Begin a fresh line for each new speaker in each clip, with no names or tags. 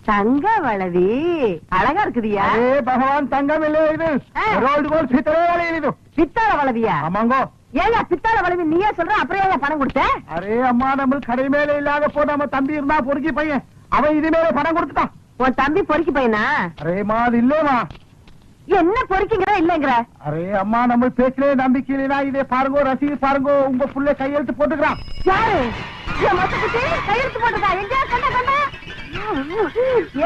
தங்க வளவி அழகா இருக்குதியா?
பகவான் தங்கம் இல்ல இது ரோல்டு கோல்ட் பித்தளை இது.
பித்தளை வளவியா?
ஆமாங்கோ.
ஏங்க பித்தளை வளவி நீயே சொல்ற, அப்புறம் ஏன் பணம் கொடுத்த?
அரே அம்மா, நம்ம கடை மேல இல்லாத போ நம்ம தம்பி இருந்தா பொறுக்கி பையன், அவன் இது மேல பணம் கொடுத்துட்டான்.
உன் தம்பி பொறுக்கி பையனா?
அரேமா அது இல்லமா. என்ன
பொறுக்கிங்கிற இல்லங்கிற?
அரே அம்மா, நம்ம பேச்சிலே நம்பிக்கை இல்லைனா இதே பாருங்கோ, ரசீது பாருங்கோ, உங்க புள்ள கையெழுத்து போட்டுக்கிறான்.
யாரு? என் மொத்தத்துக்கு கையெழுத்து போட்டுக்கா? எங்க கண்ண கண்ண?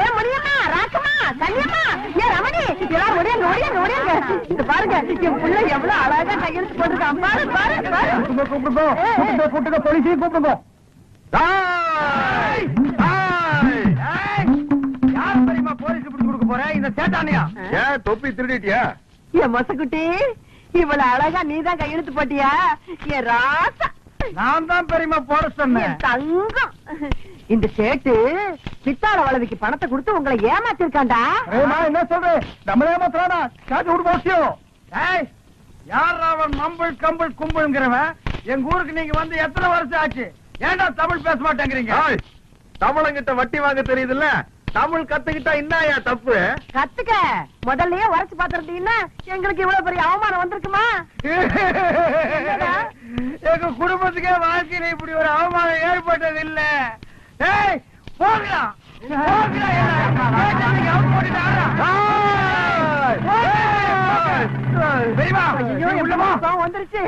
ஏன் முடியுமா? ராக்கமா, கண்ணியம்மா, ஏன் ரமணி, எல்லாம் முடியுங்க முடியுங்க முடியுங்க. இது பாருங்க, என் புள்ள எவ்வளவு அழகா கையெழுத்து போட்டுருக்கான். பாரு பாரு பாரு.
கூப்பிடுங்க கூப்பிடுங்க, போலீஸையும் கூப்பிடுங்க. யார் தெரியுமா போலீஸ் பிடிச்சு கொடுக்க போற? இந்த சேட்டானியா? ஏன் தொப்பி திருடிட்டியா?
என் மொசக்குட்டி, இவ்வளவு அழகா நீதான் கையெழுத்து போட்டியா? என் ராசா,
நான் தான் பெரியமா போட சொன்னேன்.
தங்கம், இந்த சேட்டு பித்தாள வளவிக்கு பணத்தை கொடுத்து உங்களை ஏமாத்திருக்காண்டா.
என்ன சொல்றேன்? நம்மளே ஏமாத்துறானா? காட்டு விடு போசியும். யார் அவன் மம்பிள் கம்பிள் கும்பிள்ங்கிறவன்? எங்க ஊருக்கு நீங்க வந்து எத்தனை வருஷம் ஆச்சு? ஏன்டா தமிழ் பேச மாட்டேங்கிறீங்க? தமிழங்கிட்ட வட்டி வாங்க தெரியுதுல்ல, தமிழ் கத்துக்கிட்டா என்னயா தப்பு?
கத்துக்க, முதல்லயே உரைச்சு பாத்துருந்தீங்கன்னா எங்களுக்கு இவ்வளவு பெரிய அவமானம் வந்திருக்குமா?
எங்க குடும்பத்துக்கே வாழ்க்கையில இப்படி ஒரு அவமானம் ஏற்பட்டது இல்ல. போகலாம்
வந்துருச்சு.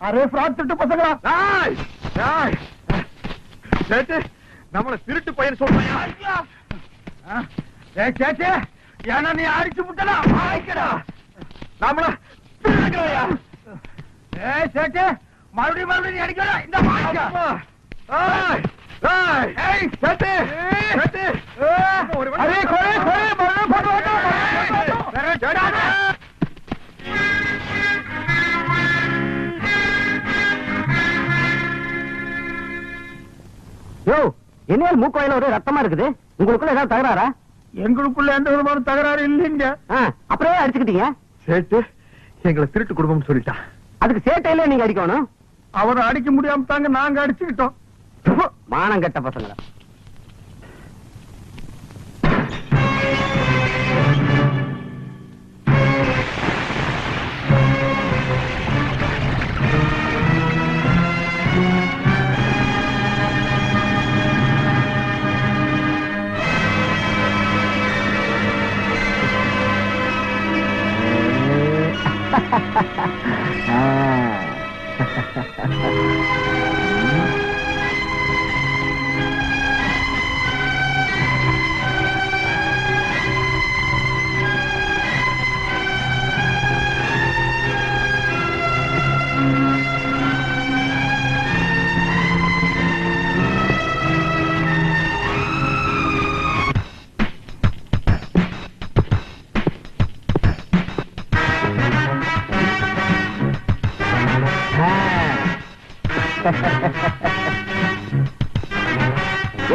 அரே ஃப்ராட் திருட்டு பசங்களா? நம்மள திருட்டு பையன் சொல்றியா? சேச்சே, ஏன்னா நீ அடிச்சு முட்டா வாய்க்கடா. நம்மள சேச்சே, மறுபடியும் மறுபடியும் நீ அடிக்கடா. இந்த வாய்க்கா.
என்ன மூக்கோயில ஒரு ரத்தமா இருக்குது? உங்களுக்குள்ள ஏதாவது தகராறா?
எங்களுக்குள்ள எந்த விதமான தகராறு இல்லைங்க.
அப்புறம் அடிச்சுக்கிட்டீங்க?
சேட்டு எங்களை திருட்டு குடும்பம் சொல்லிட்டான்.
அதுக்கு சேட்டையில நீங்க அடிக்கணும்.
அவரை அடிக்க முடியாம தாங்க நாங்க அடிச்சுக்கிட்டோம்.
மானம் கட்ட பசங்களா.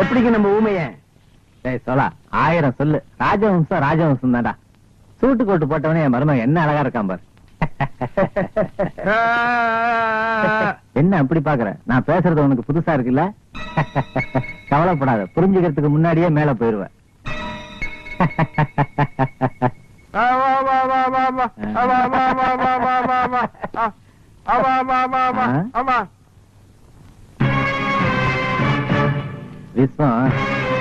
எப்படிங்க நம்ம ஊமைய சொல்ல 1000 சொல்லு. ராஜவம்சம் ராஜவம்சம் தான்டா. சூட்டு கோட்டு போட்டவனே என் மருமகன் என்ன அழகா இருக்கான் பாரு. என்ன அப்படி பாக்குற? நான் பேசுறது உனக்கு புதுசா இருக்குல்ல? கவலைப்படாத, புரிஞ்சுக்கிறதுக்கு முன்னாடியே மேல போயிருவேன். விஸ்வம்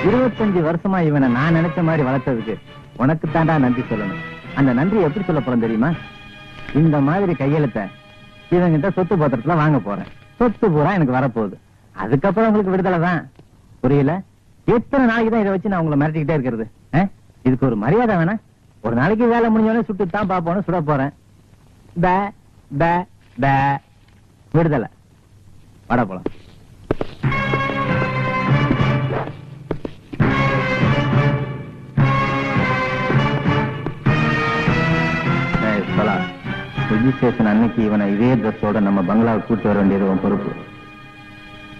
25 வருஷமா இவனை நான் நினைச்ச மாதிரி வளர்த்ததுக்கு உனக்கு தாண்டா நன்றி சொல்லணும். அந்த நன்றி எப்படி சொல்ல போறோம் தெரியுமா? இந்த மாதிரி கையெழுத்த இவங்கிட்ட சொத்து பத்திரத்துல வாங்க போறேன். சொத்து பூரா எனக்கு வரப்போகுது. அதுக்கப்புறம் உங்களுக்கு விடுதலை தான். புரியல? எத்தனை நாளைக்கு தான் இதை வச்சு நான் உங்களை மிரட்டிக்கிட்டே இருக்கிறது? இதுக்கு ஒரு மரியாதை வேணா? ஒரு நாளைக்கு வேலை முடிஞ்சோடனே சுட்டு தான் பாப்போன்னு சுட போறேன். விடுதலை. வட போலாம். ரிஜிஸ்ட்ரேஷன் அன்னைக்கு இவனை இதே ட்ரெஸ்ஸோட நம்ம பங்களாவுக்கு கூட்டு வர வேண்டியது உன் பொறுப்பு.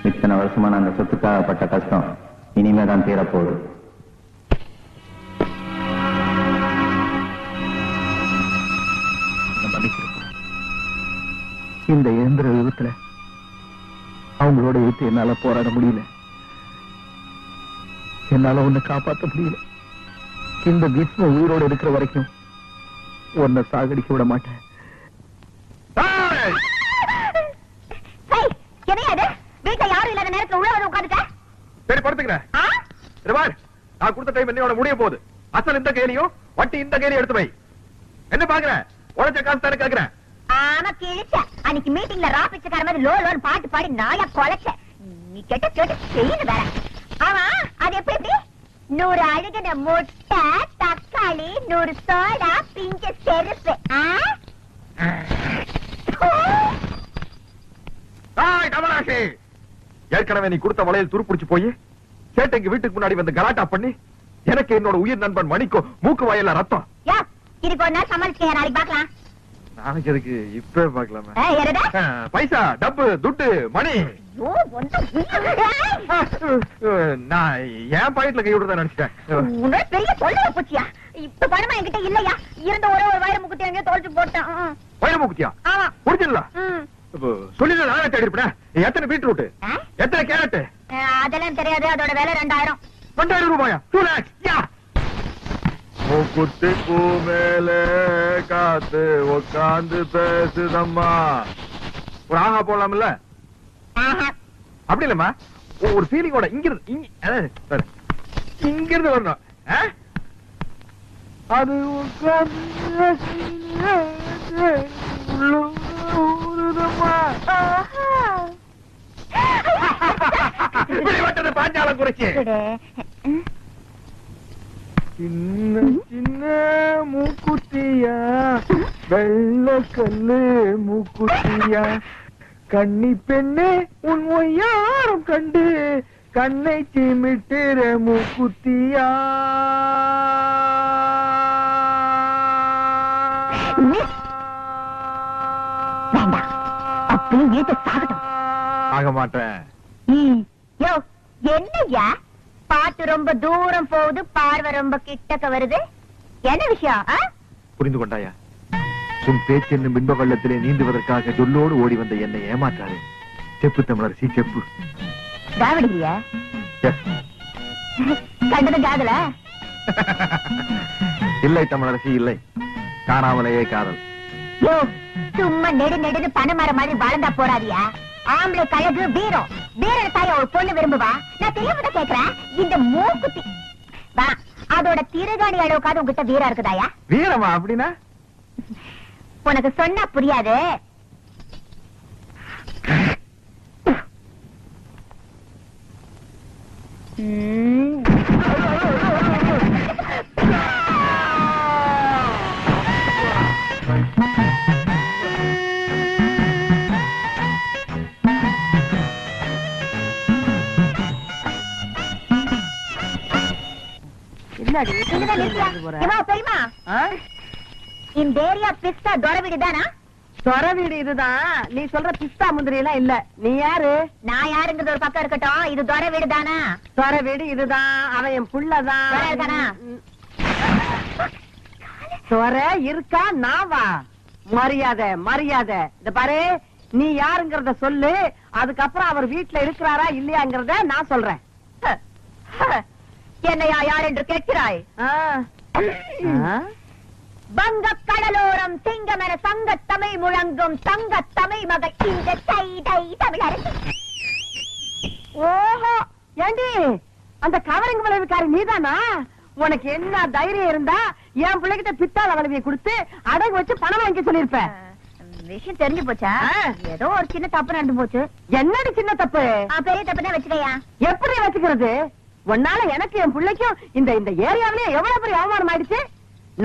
இத்தனை வருஷமா நான் அந்த சொத்துக்காக பட்ட கஷ்டம் இனிமே தான் தீரப்போகுது. இந்த இயந்திர விபத்துல அவங்களோட விட்டு என்னால போராட முடியல. என்னால உன்னை காப்பாற்ற முடியல. இந்த பீஷ்ம உயிரோட இருக்கிற வரைக்கும் உன்னை சாகடிக்க விட மாட்டேன்.
வீட்டுல யாரும் இல்லாத நேரத்துல உள்ள வந்து உட்காந்துட்ட.
சரி படுத்துக்கிறேன். நான் கொடுத்த டைம் என்னோட முடிய போகுது. அசல் இந்த கேலியும் வட்டி இந்த கேலியும் எடுத்து வை. என்ன பாக்குறேன்? உழைச்ச காசு தானே கேக்குறேன்.
ஆமா கிழிச்ச. அன்னைக்கு மீட்டிங்ல ரா பிச்சைக்கார மாதிரி லோன் பாட்டு பாடி நாயா கொலைச்ச. நீ கேட்ட கேட்டு செய்யணும் வேற. ஆமா அது எப்படி? 100 அழுகின முட்டை, தக்காளி, 100 சோடா, பிஞ்ச செருப்பு.
ஏற்கனவே நீ கொடுத்த வளையல் துருப்பிடிச்சு போய் சேட்டைக்கு வீட்டுக்கு முன்னாடி வந்து கலாட்டா பண்ணி எனக்கு என்னோட உயிர் நண்பன் மணிக்கோ மூக்கு வாயில ரத்தம்.
இதுக்கு ஒரு நாள் சமாளிச்சு நாளைக்கு பாக்கலாம்.
நாளைக்கு எதுக்கு? இப்ப பாக்கலாமா? பைசா, டப்பு, துட்டு, மணி. நான் என் பாக்கெட்ல கை விடுறதா நினைச்சிட்டேன்.
பெரிய சொல்ல போச்சியா? இப்ப பணமா என்கிட்ட இல்லையா? இருந்த ஒரே ஒரு வயிறு முக்குத்தி எங்கேயோ தொலைச்சு போட்டேன்.
வயிறு முக்குத்தியா?
ஆமா.
புரிஞ்சிடல. சொல்லி நானே தேடி இருப்பேன். எத்தனை பீட்ரூட், எத்தனை கேரட்?
அதெல்லாம் தெரியாது. அதோட விலை 2000.
2000 ரூபாயா? 2 lakhs. மூக்குத்தி பூ மேல காத்து உட்காந்து பேசுதம்மா. ஒரு ஆஹா போடலாம்ல? அப்படி இல்லம்மா, ஒரு ஃபீலிங்கோட இங்கிருந்து வரணும். அது பாஞ்சாலம் குறைச்சு சின்ன சின்ன மூக்குத்தியா, வெள்ள கல்லு மூக்குத்தியா, கண்ணி பெண்ணே உன் யாரும் கண்டு கண்ணை சிமிட்டுற மூக்குத்தியா. ஆக மாட்டேன்.
என்னையா பாட்டு ரொம்ப தூரம் போகுது, பார்வை ரொம்ப கிட்டக்க வருது. என்ன விஷயம்?
புரிந்து கொண்டாயா? உன் பேச்சு என்னும் பின்ப வெள்ளத்திலே நீந்துவதற்காக சொல்லோடு ஓடி வந்த என்னை ஏமாற்றாரு. செப்பு தமிழரசி செப்பு.
தாவடியா கண்டது காதல?
இல்லை தமிழரசி இல்லை, காணாமலேயே காதல்.
சும்மா நெடு நெடுன்னு பணமர மாதிரி வளர்ந்தா போறாதியா? ஆம்பளை கழகு வீரம், வீரன் தாய ஒரு பொண்ணு விரும்புவா. நான் தெரியாம கேக்குறேன். இந்த மூக்குத்தி அதோட திருகாணி அளவுக்காவது உங்ககிட்ட வீரம் இருக்குதாயா?
வீரமா அப்படின்னா?
உனக்கு சொன்னா புரியாது. இந்த ஏரியா பிஸ்தா தொர வீடு தானா?
தொர வீடு இதுதான். நீ சொல்ற பிஸ்தா முந்திரி எல்லாம் இல்ல. நீ யாரு?
நான் யாருங்கிறது ஒரு பக்கம் இருக்கட்டும். இது தொர வீடு தானா?
தொர வீடு இதுதான். அவன் என் புள்ளதான். தொர இருக்கா? நாவா? மரியாதை மரியாதை. இந்த பாரு, நீ யாருங்கிறத சொல்லு. அதுக்கப்புறம் அவர் வீட்டுல இருக்கிறாரா இல்லையாங்கிறத நான் சொல்றேன்.
என்னையா யார் என்று கேட்கிறாய்? வங்க கடலோரம் சிங்கம் என சங்க தமிழ் முழங்கும் தங்க தமிழ் மகள் இந்த தமிழரசி.
ஓஹோ, ஏண்டி அந்த கவரிங் விளைவுக்காரி நீதானா? உனக்கு என்ன தைரியம் இருந்தா என் பிள்ளைகிட்ட பித்தாள வளைவியை கொடுத்து அடகு வச்சு பணம் வாங்கி சொல்லிருப்ப.
விஷயம் தெரிஞ்சு போச்சா? ஏதோ ஒரு சின்ன தப்பு நடந்து போச்சு.
என்னடி சின்ன தப்பு?
பெரிய தப்பு தான் வச்சுக்கையா.
எப்படி வச்சுக்கிறது? உன்னால எனக்கு என் பிள்ளைக்கும் இந்த இந்த ஏரியாவிலே எவ்வளவு பெரிய அவமானம் ஆயிடுச்சு.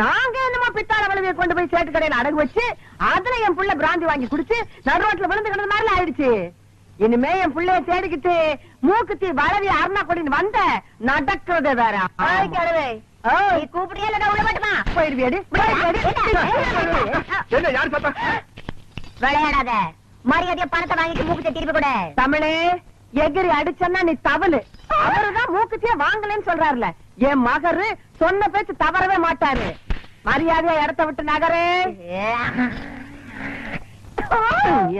நாங்க என்னமோ பித்தாள வளவியை கொண்டு போய் சேட்டு கடையில அடகு வச்சு அதுல என் புள்ள பிராந்தி வாங்கி குடிச்சு நடு ரோட்ல விழுந்து கிடந்த மாதிரி ஆயிடுச்சு. இனிமே என் பிள்ளைய தேடிக்கிட்டு மூக்குத்தி வளவி அருணா கொடின்னு வந்த நடக்கிறது வேற.
நீ கூப்பிடியா இல்ல உள்ள மாட்டுமா?
போயிருவியடி
என்ன யார் பார்த்தா?
விளையாடாத. மரியாதையா பணத்தை வாங்கிட்டு மூக்குத்தி திருப்பி கூட.
தமிழே எகிரி அடிச்சன்னா நீ தவளு. அவருதான் மூக்குத்தியே வாங்கலன்னு சொல்றாருல. என் மகரு சொன்ன பேச்சு தவறவே மாட்டாரு. மரியாதையா இடத்த விட்டு நகரு.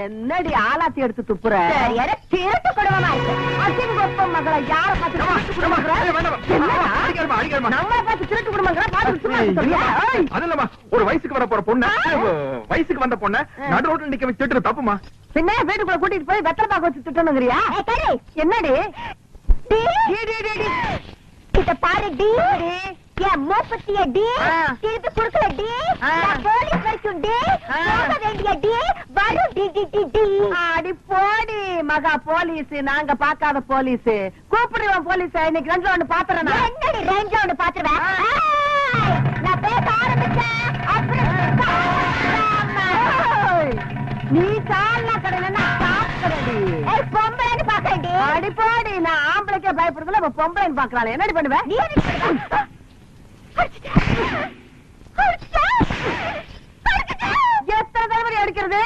என்னடி ஆலாத்தி எடுத்து துப்புற?
திருட்டு குடும்பமா இருக்கு.
அசிங்கொப்ப மகளை யார பார்த்து நம்மளை பார்த்து திருட்டு குடும்பங்களா பார்த்து
அதுலமா ஒரு வயசுக்கு வர போற பொண்ணு வயசுக்கு வந்த பொண்ணு நடு ரோட்ல நிக்க வச்சு திட்டுறது தப்புமா?
பின்ன வீட்டுக்குள்ள கூட்டிட்டு போய் வெத்தலை பாக்க வச்சு திட்டணுங்கிறியா? என்னடி
இத பாரு டி. என் மூப்பத்திய டி. திருப்பி குடுக்கல டி. போலீஸ் வரைக்கும் டி. போக வேண்டிய டி. வரும் டி டி டி டி.
அடி போடி மகா போலீஸ். நாங்க பாக்காத போலீஸ். கூப்பிடுவோம் போலீஸ். இன்னைக்கு ரெண்டு ஒண்ணு பாத்துறேன்.
என்னடி ரேஞ்ச ஒண்ணு பாத்துருவேன். நான் பேச ஆரம்பிச்சேன்.
நீ சால்னா கடையில சாப்பிடுறடி.
பொம்பளைன்னு பாக்கடி.
அடி போடி. நான் ஆம்பளைக்கே பயப்படுறதுல இப்ப பொம்பளைன்னு பாக்குறாள். என்னடி பண்ணுவேன்?
நீ
எத்தனை தடவை அடிக்கிறது?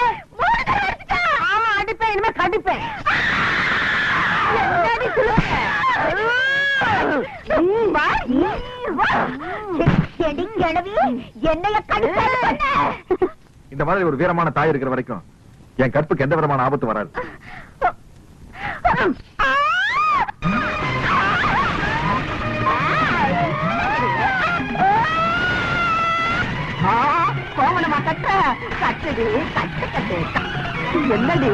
ஆமா அடிப்பேன். இனிமே கடிப்பேன்.
என்னைய கடிக்க.
இந்த மாதிரி ஒரு வீரமான தாய் இருக்கிற வரைக்கும் என் கற்புக்கு எந்த விதமான ஆபத்து வராது.
கோவணமா கட்ட கட்டுடி. கட்டு கட்டு. என்னடி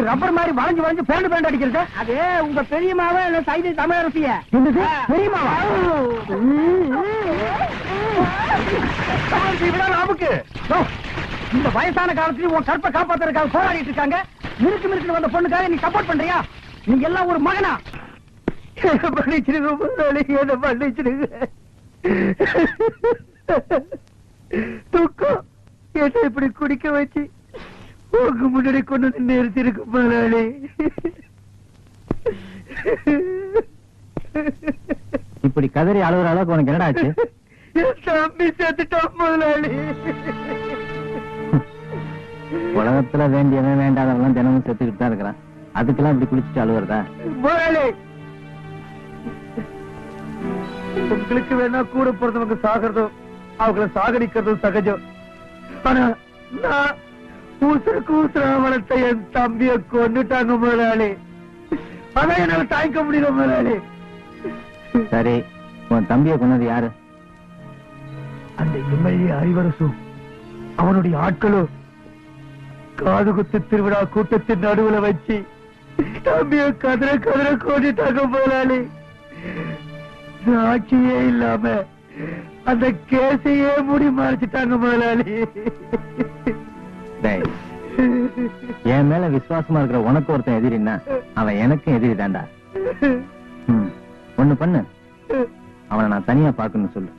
ரப்பர் மாதிரி வளைஞ்சு வளைஞ்சு பேண்டு பேண்டு அடிக்கிறது.
அது உங்க பெரியமாவா இல்ல சைதை தமிழரசிய?
பெரியமாவா?
நமக்கு
இந்த வயசான காலத்துல உன் கற்பை காப்பாத்துறதுக்காக போராடிட்டு இருக்காங்க. மிருக்கு மிருக்கு வந்த பொண்ணுக்காக நீ சப்போர்ட் பண்றியா? நீ எல்லாம் ஒரு மகனா? மன்னிச்சிருங்க, என்ன மன்னிச்சிருங்க. துக்கம் என்ன இப்படி குடிக்க வச்சு உங்க முன்னாடி கொண்டு வந்து நிறுத்திருக்கு முதலாளி. இப்படி கதறி அழுகுற அளவுக்கு உனக்கு என்னடா ஆச்சு? தம்பி சேர்த்துட்டோம் முதலாளி. உலகத்துல வேண்டியவன் வேண்டாதவன் தினமும் செத்துக்கிட்டு தான் இருக்கிறான். அதுக்கெல்லாம் இப்படி குளிச்சுட்டு அழுகுறதா? முதலாளி உங்களுக்கு வேணா கூட பிறந்தவங்க சாகிறதும் அவங்கள சாகடிக்கிறதும் சகஜம். ஆனா நான் ஊசருக்கு ஊசரா வளர்த்த என் தம்பிய கொண்டுட்டாங்க முதலாளி. அதான் என்னால தாய்க்க முடியல முதலாளி. சரி, உன் தம்பிய கொண்டது யாரு? அந்த எம்எல்ஏ அறிவரசும் அவனுடைய ஆட்களும் காது குத்து திருவிழா கூட்டத்தின் நடுவுல வச்சு தம்பிய கதற கதற கொண்டுட்டாங்க முதலாளி. சாட்சியே இல்லாம அந்த கேசையே முடி மறைச்சிட்டாங்க முதலாளி. என் மேல விசுவாசமா இருக்கிற உனக்கு ஒருத்தன் எதிரின்னா அவன் எனக்கும் எதிரி தாண்டா. ஒண்ணு பண்ணு, அவனை நான் தனியா பாக்கணும்னு சொல்லு.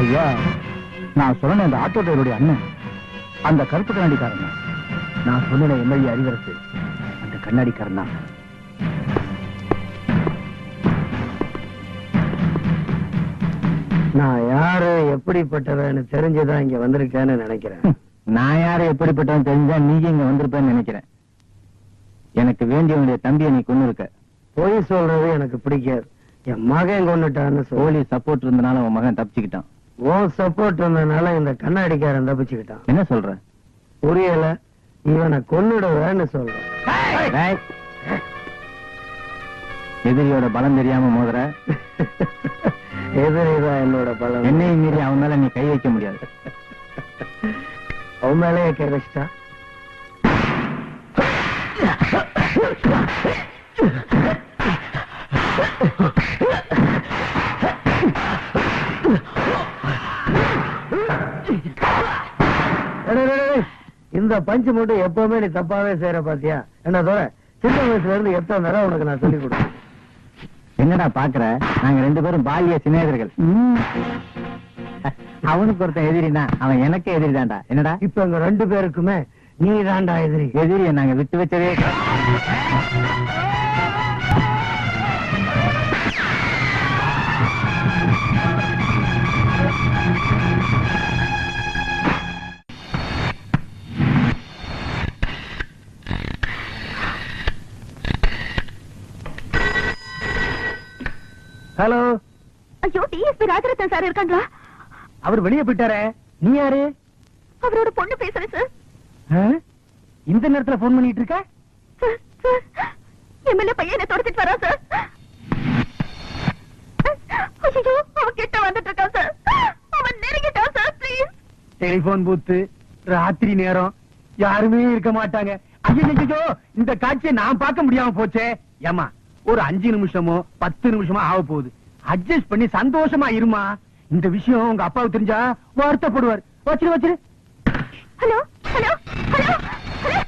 ஐயா, நான் சொன்ன அந்த ஆட்டோ டிரைவருடைய அண்ணன் அந்த கருப்பு கண்ணாடிக்காரன். நான் சொன்ன எம்எல்ஏ அறிவரசு அந்த கண்ணாடிக்காரன் தான். நான் யாரு எப்படிப்பட்டவன்னு தெரிஞ்சுதான் இங்க வந்திருக்கேன்னு நினைக்கிறேன். நான் யாரு எப்படிப்பட்டவன் தெரிஞ்சா நீங்க இங்க வந்திருப்பேன்னு நினைக்கிறேன். எனக்கு வேண்டியவனுடைய தம்பியை நீ கொண்டு இருக்க. போய் சொல்றது எனக்கு பிடிக்காது. என் மகன் கொண்டுட்டான்னு போலீஸ் சப்போர்ட் இருந்தனால உன் மகன் தப்பிச்சுக்கிட்டான். ஓ சப்போர்ட் இருந்தனால இந்த கண்ணாடிக்காரன் தப்பிச்சுக்கிட்டான். என்ன சொல்ற?
புரியல. இவனை கொன்னுடுவேன்னு சொல்றேன்.
டேய். எதிரியோட பலம் தெரியாம மோதுற.
எதிரிதான் என்னோட பலம்.
என்னையும் மீறி அவன் மேல நீ கை வைக்க முடியாது.
அவன் மேலேயே கை வச்சிட்டா. இந்த பஞ்சு மட்டும் எப்பவுமே நீ தப்பாவே செய்யற பாத்தியா? என்ன தோற சின்ன வயசுல இருந்து எத்தனை தடவை உனக்கு நான் சொல்லி கொடுத்தேன்.
என்னடா பாக்குற? நாங்க 2 பேரும் பால்ய சிநேகிதர்கள். அவனுக்கு ஒருத்தன் எதிரினா அவன் எனக்கு எதிரிதான்டா. என்னடா
இப்ப எங்க 2 பேருக்குமே நீ தாண்டா எதிரி.
எதிரிய நாங்க விட்டு வச்சதே.
ஹலோ.
ஐயோ, டிஎஸ்பி ராஜரத்னம் சார் இருக்காங்களா?
அவர் வெளியே போயிட்டாரே. நீ யாரு?
அவரோட பொண்ணு பேசுறேன் சார்.
இந்த நேரத்துல போன் பண்ணிட்டு இருக்க?
எம்எல்ஏ பையனை தொடச்சிட்டு வரா சார். ஐயோ, அவன் கிட்ட வந்துட்டு இருக்கான் சார். அவன் நெருங்கிட்டான் சார். ப்ளீஸ்.
டெலிபோன் பூத்து ராத்திரி நேரம் யாருமே இருக்க மாட்டாங்க. ஐயோ, இந்த காட்சியை நான் பார்க்க முடியாம போச்சே. ஏமா ஒரு 5 நிமிஷமோ 10 நிமிஷமோ ஆக போகுது. அட்ஜஸ்ட் பண்ணி சந்தோஷமா இருமா. இந்த விஷயம் உங்க அப்பாவுக்கு தெரிஞ்சா வருத்தப்படுவார். வச்சிரு.
Hello hello hello hello.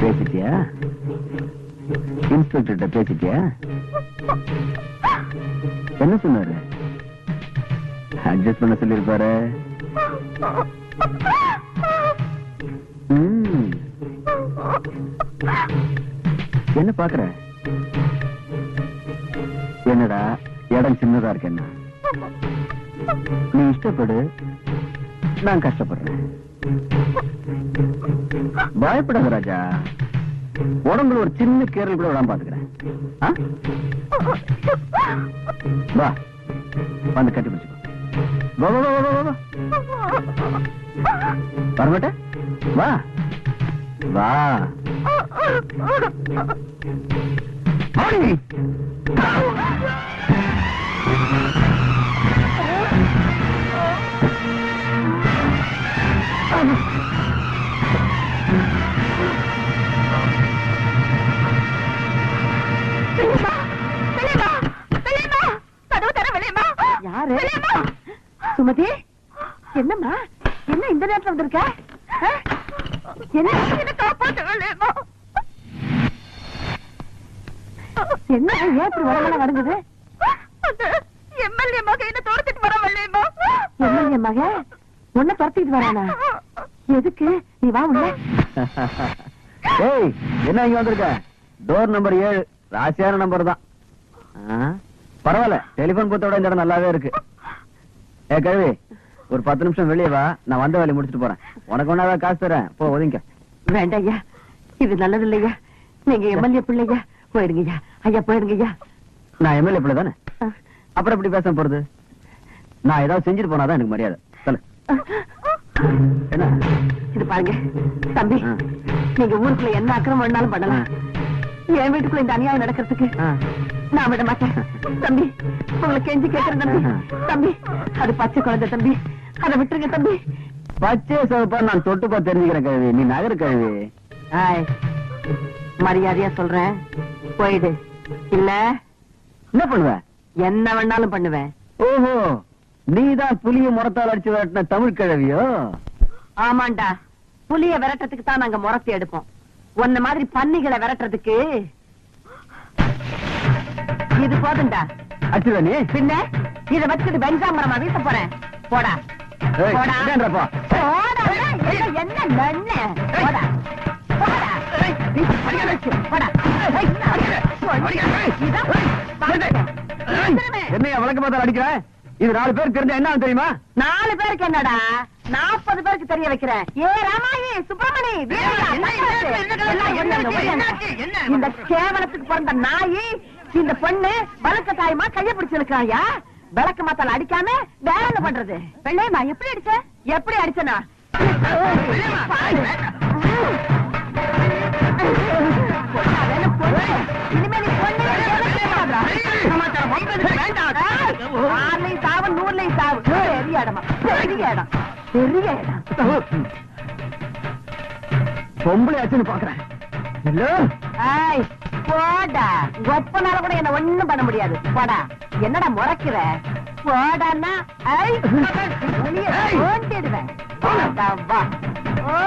பேசிட்டியா? இன்ஸ்பெக்டர் பேசிட்டியா? என்ன சொன்னாரு? அட்ஜஸ்ட் பண்ண சொல்லிருப்பாரு. என்ன பாக்குற? என்னடா இடம் சின்னதா இருக்கு. என்ன நீ இஷ்டப்படு, நான் கஷ்டப்படுறேன். பயப்படாத ராஜா. உடம்புல ஒரு சின்ன கேரல் கூட விடாம பாத்துக்கிறேன். வா, வந்து கட்டி பிடிச்சுக்கோ. வரமாட்ட? வா வா.
யாரு? சுமதி, என்னம்மா? என்ன இந்த நேரத்துல வந்திருக்க? என்ன என்ன ஏற்று வரவன வருங்குது? எம்எல்ஏ மக என்ன துரத்திட்டு வரவல்லேமா? எம்எல்ஏ மக உன்னை துரத்திட்டு வரானா? எதுக்கு? நீ வா உள்ள.
ஏய், என்ன இங்க வந்திருக்க? டோர் நம்பர் 7 ராசியான நம்பர் தான். பரவாயில்ல, டெலிபோன் பூத்தோட இந்த இடம் நல்லாவே இருக்கு. ஏ கழுவி, ஒரு 10 நிமிஷம் வெளியே வா. நான் வந்த வேலையை முடிச்சுட்டு போறேன். உனக்கு ஒன்னாதான் காசு தரேன். போ, ஒதுங்க.
வேண்டாம் ஐயா, இது நல்லது இல்லையா. நீங்க எம்எல்ஏ பிள்ளையா, போயிடுங்கய்யா. ஐயா போயிடுங்கய்யா.
நான் எம்எல்ஏ பிள்ளை தானே, அப்புறம் எப்படி பேச போறது? நான் ஏதாவது செஞ்சுட்டு போனாதான் எனக்கு மரியாதை. சொல்லு. என்ன
இது பாருங்க தம்பி, நீங்க ஊருக்குள்ள என்ன அக்கிரமம் வேணாலும் பண்ணலாம். என் வீட்டுக்குள்ள இந்த அநியாயம் நடக்கிறதுக்கு நான் விட மாட்டேன் தம்பி. உங்களை கெஞ்சி கேட்கிறேன் தம்பி. தம்பி, அது பச்சை குழந்தை தம்பி, அதை விட்டுருங்க தம்பி.
பச்சை சிவப்பா நான் தொட்டுப்பா தெரிஞ்சுக்கிறேன் கழுவி. நீ நகரு கழுவி.
மரியாதையா சொல்றேன், போயிடு. இல்ல
என்ன பண்ணுவ?
என்ன வேணாலும் பண்ணுவேன்.
ஓஹோ, நீதான் புலிய முறத்தால் அடிச்சு விரட்டின தமிழ் கிழவியோ?
ஆமாண்டா, புலிய விரட்டுறதுக்கு தான் நாங்க முறத்தி எடுப்போம். உன்ன மாதிரி பன்னிகளை விரட்டுறதுக்கு இது போதுண்டா.
அச்சுதா நீ?
பின்ன இத வச்சுட்டு பெஞ்சாமரமா வீச போறேன். போடா போடா போடா. என்ன நன்ன? போடா போடா. போடா.
என்னையா வழக்கு பார்த்தால் அடிக்கிற? இது 4 பேருக்கு தெரிஞ்சா என்ன தெரியுமா?
4 பேருக்கு என்னடா, 40 பேருக்கு தெரிய வைக்கிறேன். ஏ ராமாயி, சுப்பிரமணி, இந்த கேவலத்துக்கு பிறந்த நாயி, இந்த பொண்ணு வழக்க தாயமா கைய பிடிச்சிருக்காயா. விளக்கு மாத்தால அடிக்காம வேற என்ன பண்றது? வெள்ளையம்மா எப்படி அடிச்ச?
எப்படி அடிச்சனா இனிமே நீ பொண்ணு ஆறுலையும் சாவு 100லையும் சாவு பெரிய இடமா பெரிய இடம் பெரிய இடம்
பொம்பளை ஆச்சுன்னு பாக்குறேன் இல்ல
ஏய் போடா ஒப்பனால கூட என்ன ஒண்ணும் பண்ண முடியாது போடா என்னடா முறைக்கிற போடான்னா ஐ ஓட்டிடுவேன் வா ஓ